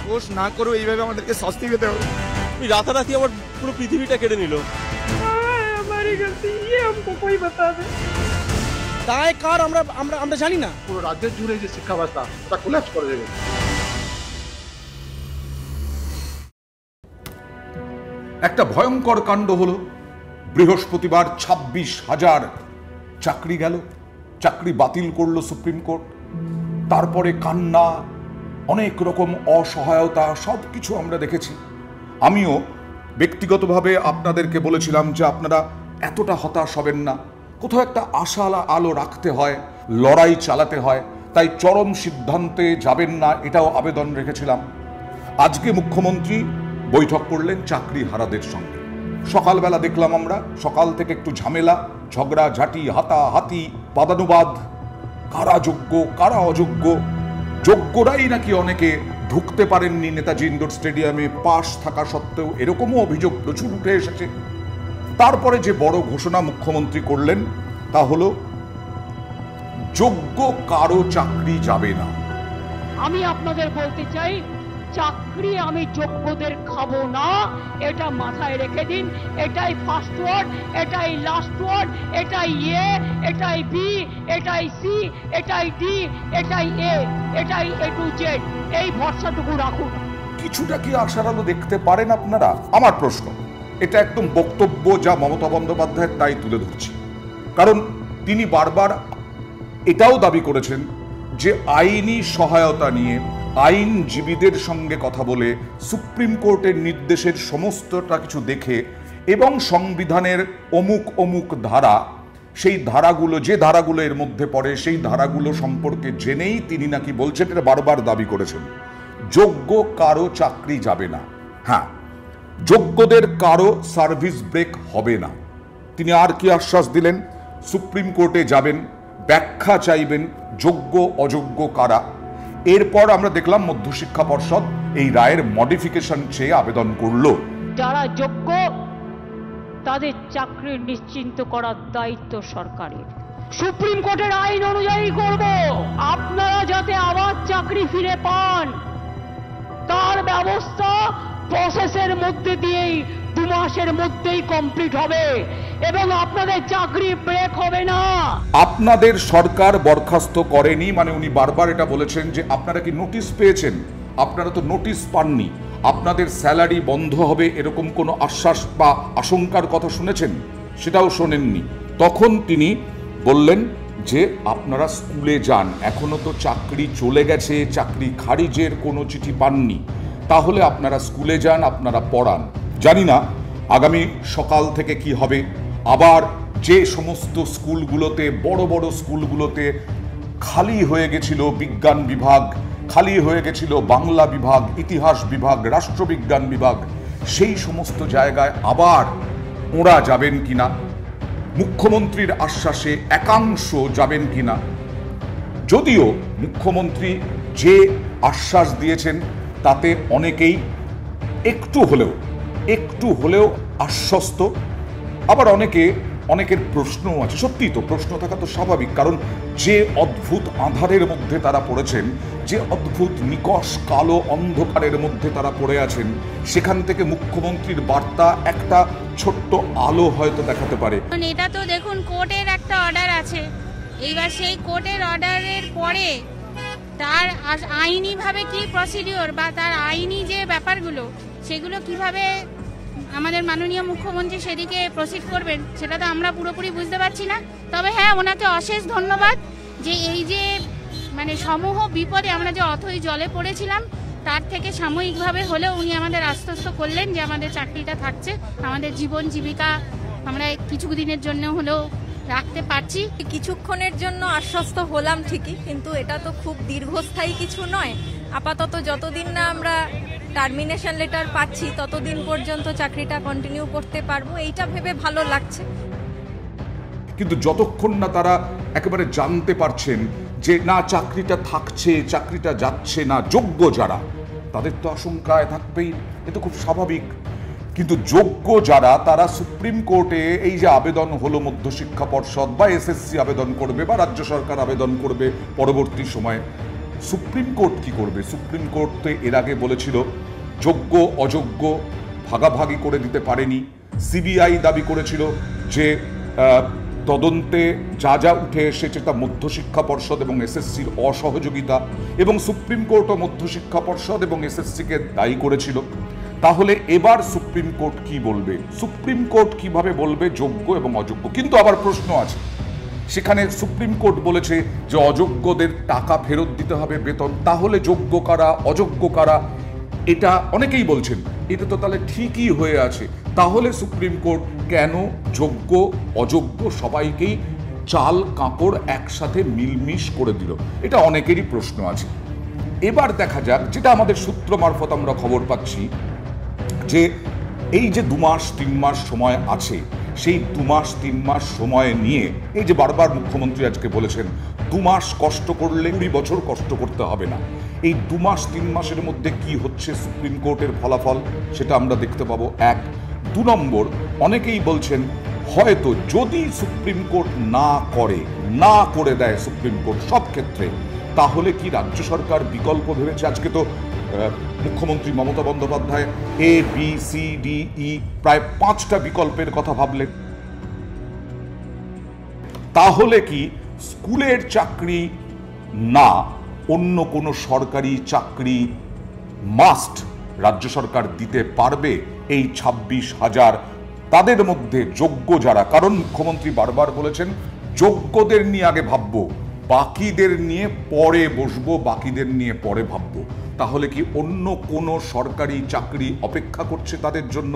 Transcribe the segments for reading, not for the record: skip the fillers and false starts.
দোষ না করেও এইভাবে আমাদেরকে শাস্তি পেতে হবে। রাতারাতি আমার পুরো পৃথিবীটা কেড়ে নিল। দায় কার আমরা আমরা আমরা জানি না। পুরো রাজ্যের জুড়ে যে শিক্ষা ব্যবস্থা তা কোল্যাপস করে দেবে। একটা ভয়ঙ্কর কাণ্ড হলো। বৃহস্পতিবার 26,000 চাকরি গেল, চাকরি বাতিল করলো সুপ্রিম কোর্ট। তারপরে কান্না, অনেক রকম অসহায়তা, সব কিছু আমরা দেখেছি। আমিও ব্যক্তিগতভাবে আপনাদেরকে বলেছিলাম যে আপনারা এতটা হতাশ হবেন না, কোথাও একটা আশা আলো রাখতে হয়, লড়াই চালাতে হয়, তাই চরম সিদ্ধান্তে যাবেন না, এটাও আবেদন রেখেছিলাম। আজকে মুখ্যমন্ত্রী বৈঠক করলেন চাকরি হারাদের সঙ্গে। সকালবেলা দেখলাম আমরা, সকাল থেকে একটু ঝামেলা, ঝগড়া ঝাঁটি, হাতাহাতি, বাদানুবাদ, কারা যোগ্য কারা অযোগ্য। যোগ্যরাই নাকি অনেকে ঢুকতে পারেননি নেতাজি ইন্ডোর স্টেডিয়ামে, পাশ থাকা সত্ত্বেও, এরকমও অভিযোগ প্রচুর উঠে এসেছে। তারপরে যে বড় ঘোষণা মুখ্যমন্ত্রী করলেন তা হলো যোগ্য কারো চাকরি যাবে না। আমি আপনাদের বলতে চাই, চাকরি আমি যোগ্যদের খাবো না, এটা মাথায় রেখে দিন। এটাই ফার্স্ট ওয়ার্ড, এটাই লাস্ট ওয়ার্ড, এটাই এ, এটাই বি, এটাই সি, এটাই ডি, এটাই এ, এটাই এ টু জেড। এই ভরসাটুকু রাখুন। কিছুটা কি আশার আলো দেখতে পারেন আপনারা? আমার প্রশ্ন, এটা একদম বক্তব্য যা মমতা বন্দ্যোপাধ্যায়ের, তাই তুলে ধরছি। কারণ তিনি বারবার এটাও দাবি করেছেন যে আইনি সহায়তা নিয়ে আইনজীবীদের সঙ্গে কথা বলে সুপ্রিম কোর্টের নির্দেশের সমস্তটা কিছু দেখে এবং সংবিধানের অমুক অমুক ধারা, সেই ধারাগুলো, যে ধারাগুলো এর মধ্যে পড়ে, সেই ধারাগুলো সম্পর্কে জেনেই তিনি নাকি বলছেন, এটা বারবার দাবি করেছেন, যোগ্য কারো চাকরি যাবে না। হ্যাঁ, যোগ্যদের কারো সার্ভিস ব্রেক হবে না। তিনি আর কি আশ্বাস দিলেন? সুপ্রিম কোর্টে যাবেন, ব্যাখ্যা চাইবেন যোগ্য অযোগ্য কারা। এরপর আমরা দেখলাম মধ্যশিক্ষা পর্ষদ এই রায়ের মডিফিকেশন চেয়ে আবেদন করলো। যারা যোগ্য তাদের চাকরি নিশ্চিন্ত করার দায়িত্ব সরকারের। সুপ্রিম কোর্টের আইন অনুযায়ী করব। আপনারা যাতে আবার চাকরি ফিরে পান তার ব্যবস্থা প্রসেসের মধ্যে দিয়েই 2 মাসের মধ্যেই কমপ্লিট হবে এবং আপনাদের চাকরি ব্রেক হবে না। আপনাদের সরকার বরখাস্ত করেনি, মানে উনি বারবার এটা বলেছেন যে আপনারা কি নোটিশ পেয়েছেন? আপনারা তো নোটিশ পাননি। আপনাদের স্যালারি বন্ধ হবে এরকম কোনো আশ্বাস বা আশঙ্কার কথা শুনেছেন? সেটাও শোনেননি। তখন তিনি বললেন যে আপনারা স্কুলে যান, এখনো তো চাকরি চলে গেছে, চাকরি খারিজের কোনো চিঠি পাননি, তাহলে আপনারা স্কুলে যান, আপনারা পড়ান। জানি না আগামী সকাল থেকে কি হবে। আবার যে সমস্ত স্কুলগুলোতে, বড় বড় স্কুলগুলোতে খালি হয়ে গেছিল বিজ্ঞান বিভাগ, খালি হয়ে গেছিল বাংলা বিভাগ, ইতিহাস বিভাগ, রাষ্ট্রবিজ্ঞান বিভাগ, সেই সমস্ত জায়গায় আবার ওরা যাবেন কিনা, মুখ্যমন্ত্রীর আশ্বাসে একাংশ যাবেন কিনা। যদিও মুখ্যমন্ত্রী যে আশ্বাস দিয়েছেন তাতে অনেকেই একটু হলেও আশ্বস্ত, আবার অনেকের প্রশ্নও আছে। সত্যি তো প্রশ্ন থাকা তো স্বাভাবিক, কারণ যে অদ্ভুত আঁধারের মধ্যে তারা পড়েছেন, যে অদ্ভুত নিকষ কালো অন্ধকারের মধ্যে তারা পড়ে আছেন, সেখান থেকে মুখ্যমন্ত্রীর বার্তা একটা ছোট্ট আলো হয়তো দেখাতে পারে। এটা তো দেখুন, কোর্টের একটা অর্ডার আছে, এইবার সেই কোর্টের অর্ডারের পরে তার আইনিভাবে কি প্রসিডিওর বা তার আইনি যে ব্যাপারগুলো, সেগুলো কিভাবে আমাদের মাননীয় মুখ্যমন্ত্রী সেদিকে প্রসিড করবেন সেটা তো আমরা পুরোপুরি বুঝতে পারছি না। তবে হ্যাঁ, ওনাকে অশেষ ধন্যবাদ যে এই যে মানে সমূহ বিপদে আমরা যে অথই জলে পড়েছিলাম, তার থেকে সাময়িকভাবে হলেও উনি আমাদের আশ্বস্ত করলেন যে আমাদের চাকরিটা থাকছে, আমাদের জীবন জীবিকা আমরা কিছু দিনের জন্য হলেও রাখতে পারছি। কিছুক্ষণের জন্য আশ্বস্ত হলাম ঠিকই, কিন্তু এটা তো খুব দীর্ঘস্থায়ী কিছু নয়। আপাতত যতদিন না আমরা টার্মিনেশন লেটার পাচ্ছি ততদিন পর্যন্ত চাকরিটা কন্টিনিউ করতে পারবো, এইটা ভেবে ভালো লাগছে। কিন্তু যতক্ষণ না তারা একেবারে জানতে পারছেন যে না চাকরিটা থাকছে, চাকরিটা যাচ্ছে না, যোগ্য যারা, তাদের তো আশঙ্কায় থাকবেই, এ তো খুব স্বাভাবিক। কিন্তু যোগ্য যারা, তারা সুপ্রিম কোর্টে এই যে আবেদন হলো, মধ্যশিক্ষা পর্ষদ বা এসএসসি আবেদন করবে বা রাজ্য সরকার আবেদন করবে পরবর্তী সময়ে, সুপ্রিম কোর্ট কি করবে? সুপ্রিম কোর্ট তো এর আগে বলেছিল যোগ্য অযোগ্য ভাগাভাগি করে দিতে পারেনি। সিবিআই দাবি করেছিল যে তদন্তে যা যা উঠে এসেছে তা মধ্যশিক্ষা পর্ষদ এবং এসএসসির অসহযোগিতা, এবং সুপ্রিম কোর্টও মধ্যশিক্ষা পর্ষদ এবং এসএসসিকে দায়ী করেছিল। তাহলে এবার সুপ্রিম কোর্ট কি বলবে? সুপ্রিম কোর্ট কিভাবে বলবে যোগ্য এবং অযোগ্য? কিন্তু আবার প্রশ্ন আছে, সেখানে সুপ্রিম কোর্ট বলেছে যে অযোগ্যদের টাকা ফেরত দিতে হবে বেতন। তাহলে যোগ্য কারা অযোগ্য কারা? এটা অনেকেই বলছেন এটা তো তাহলে ঠিকই হয়ে আছে। তাহলে সুপ্রিম কোর্ট কেন যোগ্য অযোগ্য সবাইকেই চাল কাপড় একসাথে মিলমিশ করে দিল? এটা অনেকেরই প্রশ্ন আছে। এবার দেখা যাক, যেটা আমাদের সূত্র মারফত আমরা খবর পাচ্ছি, যে এই যে 2 মাস 3 মাস সময় আছে, সেই 2 মাস 3 মাস সময় নিয়ে এই যে বারবার মুখ্যমন্ত্রী আজকে বলেছেন 2 মাস কষ্ট করলে 20 বছর কষ্ট করতে হবে না, এই 2 মাস 3 মাসের মধ্যে কি হচ্ছে সুপ্রিম কোর্টের ফলাফল সেটা আমরা দেখতে পাবো। 1। 2 নম্বর, অনেকেই বলছেন হয়তো যদি সুপ্রিম কোর্ট না করে দেয় সুপ্রিম কোর্ট সব ক্ষেত্রে, তাহলে কি রাজ্য সরকার বিকল্প ভেবেছে? আজকে তো মুখ্যমন্ত্রী মমতা বন্দ্যোপাধ্যায় ABCDE প্রায় 5টা বিকল্পের কথা ভাবলেন। তাহলে কি স্কুলের চাকরি না অন্য কোনো সরকারি চাকরি মাস্ট রাজ্য সরকার দিতে পারবে এই 26,000 তাদের মধ্যে যোগ্য যারা? কারণ মুখ্যমন্ত্রী বারবার বলেছেন যোগ্যদের নিয়ে আগে ভাববো, বাকিদের নিয়ে পরে বসবো, বাকিদের নিয়ে পরে ভাববো। তাহলে কি অন্য কোনো সরকারি চাকরি অপেক্ষা করছে তাদের জন্য?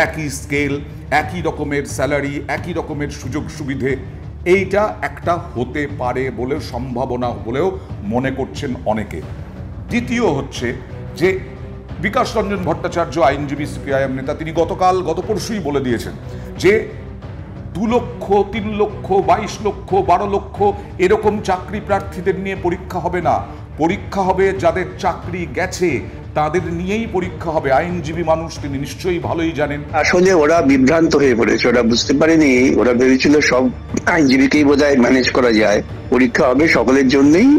একই স্কেল, একই রকমের স্যালারি, একই রকমের সুযোগ সুবিধে, এইটা একটা হতে পারে বলে সম্ভাবনা বলেও মনে করছেন অনেকে। দ্বিতীয় হচ্ছে যে বিকাশ রঞ্জন ভট্টাচার্য আইনজীবী সিপিআইএম নেতা, তিনি গত পরশুই বলে দিয়েছেন যে 2 লক্ষ 3 লক্ষ 22 লক্ষ 12 লক্ষ এরকম চাকরি প্রার্থীদের নিয়ে পরীক্ষা হবে না, পরীক্ষা হবে যাদের চাকরি গেছে তাদের নিয়েই পরীক্ষা হবে। আইনজীবী মানুষ, তিনি নিশ্চয়ই ভালোই জানেন। আসলে ওরা বিভ্রান্ত হয়ে পড়েছে, ওরা বুঝতে পারেনি, ওরা ভেবেছিল সব আইনজীবীকেই বোধহয় ম্যানেজ করা যায়, পরীক্ষা হবে সকলের জন্যই,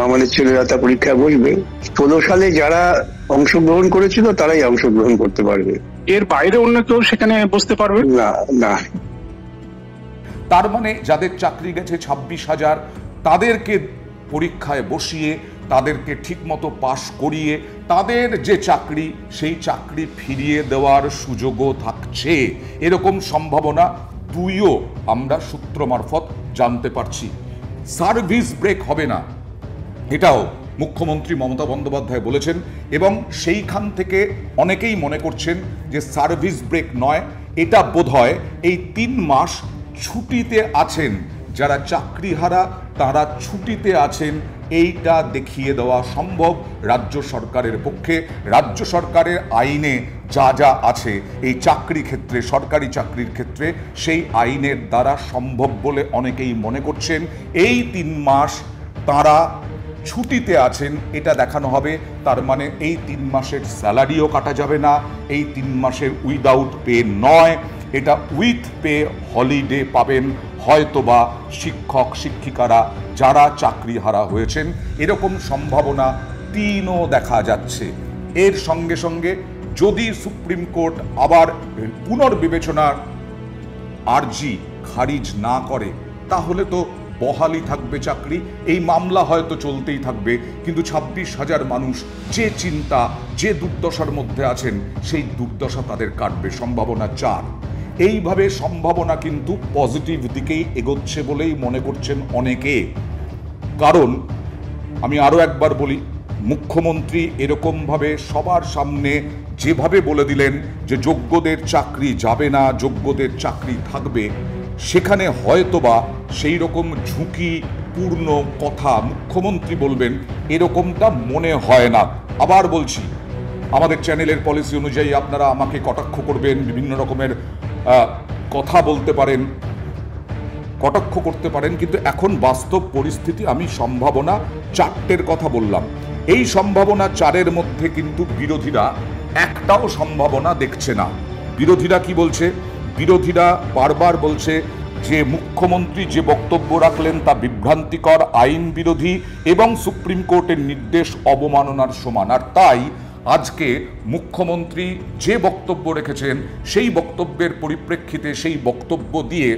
আমাদের ছেলেরা তা পরীক্ষায় বসবে। 16 সালে যারা অংশগ্রহণ করেছিল তারাই অংশগ্রহণ করতে পারবে, এর বাইরে অন্য কেউ সেখানে বসতে পারবে না। তার মানে যাদের চাকরি গেছে 26,000 তাদেরকে পরীক্ষায় বসিয়ে তাদেরকে ঠিকমতো পাশ করিয়ে তাদের যে চাকরি সেই চাকরি ফিরিয়ে দেওয়ার সুযোগও থাকছে, এরকম সম্ভাবনা দুইও আমরা সূত্র মারফত জানতে পারছি। সার্ভিস ব্রেক হবে না, এটাও মুখ্যমন্ত্রী মমতা বন্দ্যোপাধ্যায় বলেছেন, এবং সেইখান থেকে অনেকেই মনে করছেন যে সার্ভিস ব্রেক নয়, এটা বোধহয় এই 3 মাস ছুটিতে আছেন যারা চাকরিহারা, তারা ছুটিতে আছেন, এইটা দেখিয়ে দেওয়া সম্ভব রাজ্য সরকারের পক্ষে। রাজ্য সরকারের আইনে যা যা আছে এই চাকরি ক্ষেত্রে, সরকারি চাকরির ক্ষেত্রে, সেই আইনের দ্বারা সম্ভব বলে অনেকেই মনে করছেন। এই 3 মাস তারা ছুটিতে আছেন এটা দেখানো হবে। তার মানে এই 3 মাসের স্যালারিও কাটা যাবে না, এই 3 মাসের উইদাউট পে নয়, এটা উইথ পে হলিডে পাবেন হয়তোবা শিক্ষক শিক্ষিকারা যারা চাকরিহারা হয়েছেন, এরকম সম্ভাবনা 3ও দেখা যাচ্ছে। এর সঙ্গে সঙ্গে যদি সুপ্রিম কোর্ট আবার পুনর্বিবেচনার আর্জি খারিজ না করে তাহলে তো বহালই থাকবে চাকরি, এই মামলা হয়তো চলতেই থাকবে, কিন্তু 26,000 মানুষ যে চিন্তা যে দুর্দশার মধ্যে আছেন সেই দুর্দশা তাদের কাটবে, সম্ভাবনা 4। এইভাবে সম্ভাবনা কিন্তু পজিটিভ দিকেই এগোচ্ছে বলেই মনে করছেন অনেকে। কারণ আমি আরও একবার বলি, মুখ্যমন্ত্রী এরকমভাবে সবার সামনে যেভাবে বলে দিলেন যে যোগ্যদের চাকরি যাবে না, যোগ্যদের চাকরি থাকবে, সেখানে হয়তোবা সেই রকম ঝুঁকিপূর্ণ কথা মুখ্যমন্ত্রী বলবেন এরকমটা মনে হয় না। আবার বলছি, আমাদের চ্যানেলের পলিসি অনুযায়ী আপনারা আমাকে কটাক্ষ করবেন, বিভিন্ন রকমের কথা বলতে পারেন, কটাক্ষ করতে পারেন, কিন্তু এখন বাস্তব পরিস্থিতি আমি সম্ভাবনা 4টের কথা বললাম। এই সম্ভাবনা 4-এর মধ্যে কিন্তু বিরোধীরা একটাও সম্ভাবনা দেখছে না। বিরোধীরা কি বলছে? বিরোধীরা বারবার বলছে যে মুখ্যমন্ত্রী যে বক্তব্য রাখলেন তা বিভ্রান্তিকর, আইন বিরোধী এবং সুপ্রিম কোর্টের নির্দেশ অবমাননার সমান। আর তাই আজকে মুখ্যমন্ত্রী যে বক্তব্য রেখেছেন সেই বক্তব্যের পরিপ্রেক্ষিতে সেই বক্তব্য দিয়ে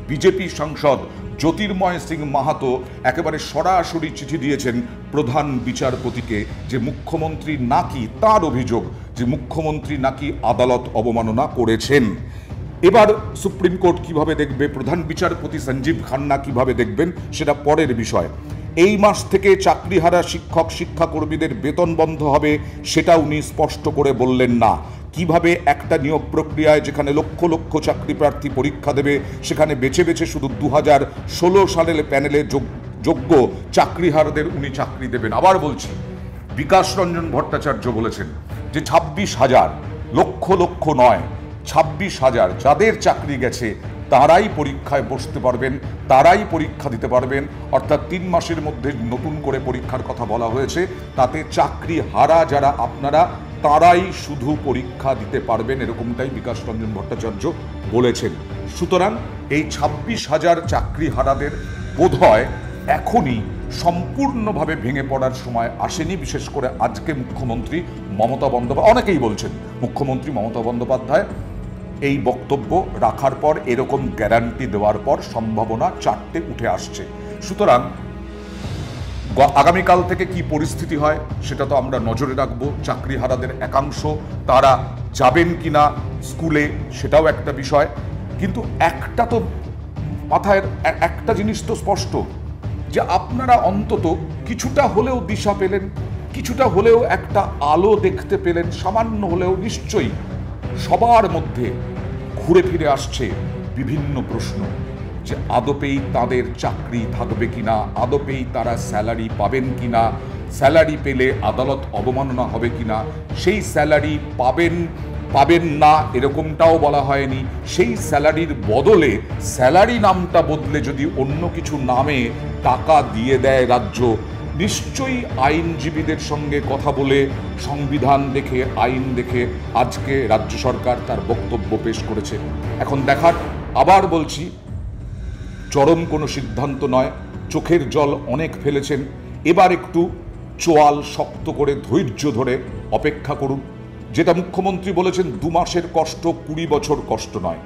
বিজেপি সাংসদ জ্যোতির্ময় সিং মাহাতো একেবারে সরাসরি চিঠি দিয়েছেন প্রধান বিচারপতিকে যে মুখ্যমন্ত্রী নাকি, তার অভিযোগ যে মুখ্যমন্ত্রী নাকি আদালত অবমাননা করেছেন। এবার সুপ্রিম কোর্ট কিভাবে দেখবে, প্রধান বিচারপতি সঞ্জীব খান্না কিভাবে দেখবেন, সেটা পরের বিষয়। এই মাস থেকে চাকরিহারা শিক্ষক শিক্ষাকর্মীদের বেতন বন্ধ হবে সেটা উনি স্পষ্ট করে বললেন না। কিভাবে একটা নিয়োগ প্রক্রিয়ায় যেখানে লক্ষ লক্ষ চাকরি প্রার্থী পরীক্ষা দেবে সেখানে বেছে বেছে শুধু 2016 সালের প্যানেলে যোগ্য চাকরিহারাদের উনি চাকরি দেবেন। আবার বলছি, বিকাশ রঞ্জন ভট্টাচার্য বলেছেন যে 26,000, লক্ষ লক্ষ নয়, 26,000 যাদের চাকরি গেছে তারাই পরীক্ষায় বসতে পারবেন, তারাই পরীক্ষা দিতে পারবেন। অর্থাৎ 3 মাসের মধ্যে নতুন করে পরীক্ষার কথা বলা হয়েছে, তাতে চাকরি হারা যারা আপনারা তারাই শুধু পরীক্ষা দিতে পারবেন, এরকমটাই বিকাশ রঞ্জন ভট্টাচার্য বলেছেন। সুতরাং এই 26,000 চাকরি হারাদের বোধহয় এখনই সম্পূর্ণভাবে ভেঙে পড়ার সময় আসেনি। বিশেষ করে আজকে মুখ্যমন্ত্রী মমতা বন্দ্যোপাধ্যায়, অনেকেই বলছেন মুখ্যমন্ত্রী মমতা বন্দ্যোপাধ্যায় এই বক্তব্য রাখার পর, এরকম গ্যারান্টি দেওয়ার পর সম্ভাবনা 4টে উঠে আসছে। সুতরাং আগামীকাল থেকে কি পরিস্থিতি হয় সেটা তো আমরা নজরে রাখবো। চাকরিহারাদের একাংশ তারা যাবেন কিনা স্কুলে সেটাও একটা বিষয়। কিন্তু একটা তো মাথায়, একটা জিনিস তো স্পষ্ট যে আপনারা অন্তত কিছুটা হলেও দিশা পেলেন, কিছুটা হলেও একটা আলো দেখতে পেলেন, সামান্য হলেও। নিশ্চয়ই সবার মধ্যে ঘুরে ফিরে আসছে বিভিন্ন প্রশ্ন যে আদপেই তাদের চাকরি থাকবে কিনা, আদপেই তারা স্যালারি পাবেন কিনা, স্যালারি পেলে আদালত অবমাননা হবে কিনা, সেই স্যালারি পাবেন না এরকমটাও বলা হয়নি। সেই স্যালারির বদলে স্যালারি নামটা বদলে যদি অন্য কিছু নামে টাকা দিয়ে দেয় রাজ্য, নিশ্চয়ই আইনজীবীদের সঙ্গে কথা বলে সংবিধান দেখে, আইন দেখে আজকে রাজ্য সরকার তার বক্তব্য পেশ করেছে। এখন দেখার, আবার বলছি, চরম কোনো সিদ্ধান্ত নয়, চোখের জল অনেক ফেলেছেন, এবার একটু চোয়াল শক্ত করে ধৈর্য ধরে অপেক্ষা করুন। যেটা মুখ্যমন্ত্রী বলেছেন 2 মাসের কষ্ট 20 বছর কষ্ট নয়।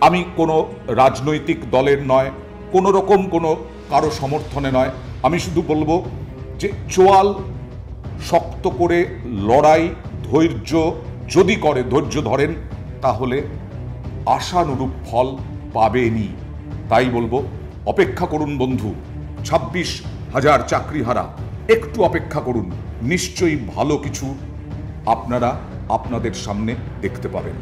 আমি কোনো রাজনৈতিক দলের নয়, কোনো রকম কোনো কারো সমর্থনে নয়, আমি শুধু বলবো যে চোয়াল শক্ত করে লড়াই, ধৈর্য যদি করে, ধৈর্য ধরেন, তাহলে আশানুরূপ ফল পাবেনই। তাই বলবো অপেক্ষা করুন বন্ধু, 26,000 চাকরিহারা একটু অপেক্ষা করুন, নিশ্চয়ই ভালো কিছু আপনারা আপনাদের সামনে দেখতে পাবেন।